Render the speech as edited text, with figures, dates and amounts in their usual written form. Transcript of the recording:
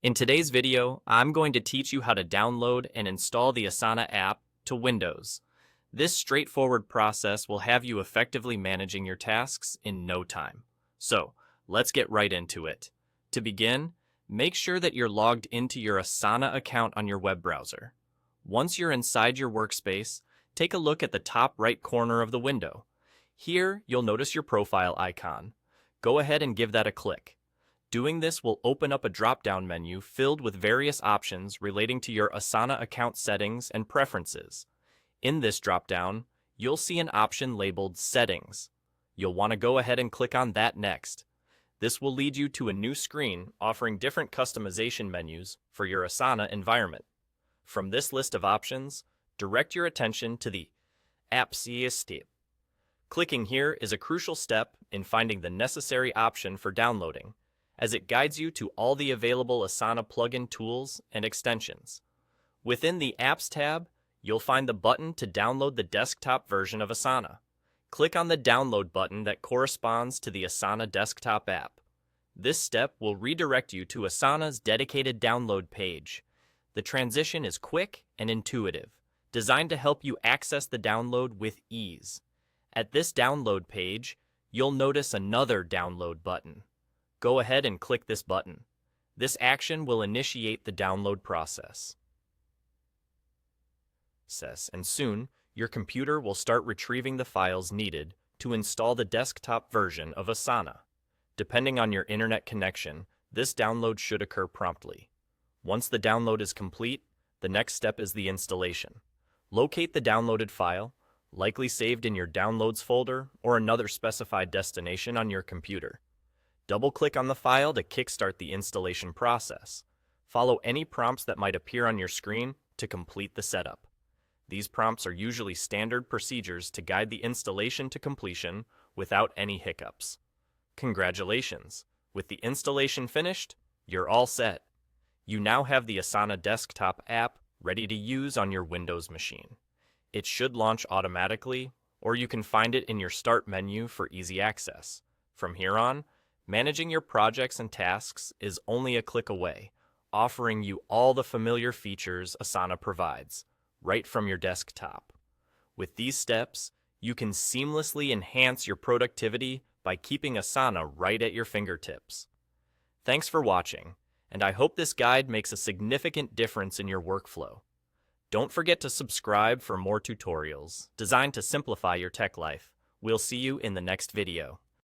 In today's video, I'm going to teach you how to download and install the Asana app to Windows. This straightforward process will have you effectively managing your tasks in no time. So, let's get right into it. To begin, make sure that you're logged into your Asana account on your web browser. Once you're inside your workspace, take a look at the top right corner of the window. Here, you'll notice your profile icon. Go ahead and give that a click. Doing this will open up a drop-down menu filled with various options relating to your Asana account settings and preferences. In this drop-down, you'll see an option labeled Settings. You'll want to go ahead and click on that next. This will lead you to a new screen offering different customization menus for your Asana environment. From this list of options, direct your attention to the Apps step. Clicking here is a crucial step in finding the necessary option for downloading, as it guides you to all the available Asana plugin tools and extensions. Within the Apps tab, you'll find the button to download the desktop version of Asana. Click on the download button that corresponds to the Asana desktop app. This step will redirect you to Asana's dedicated download page. The transition is quick and intuitive, designed to help you access the download with ease. At this download page, you'll notice another download button. Go ahead and click this button. This action will initiate the download process. And soon, your computer will start retrieving the files needed to install the desktop version of Asana. Depending on your internet connection, this download should occur promptly. Once the download is complete, the next step is the installation. Locate the downloaded file, likely saved in your Downloads folder or another specified destination on your computer. Double-click on the file to kickstart the installation process. Follow any prompts that might appear on your screen to complete the setup. These prompts are usually standard procedures to guide the installation to completion without any hiccups. Congratulations! With the installation finished, you're all set. You now have the Asana desktop app ready to use on your Windows machine. It should launch automatically, or you can find it in your Start menu for easy access. From here on, managing your projects and tasks is only a click away, offering you all the familiar features Asana provides, right from your desktop. With these steps, you can seamlessly enhance your productivity by keeping Asana right at your fingertips. Thanks for watching, and I hope this guide makes a significant difference in your workflow. Don't forget to subscribe for more tutorials designed to simplify your tech life. We'll see you in the next video.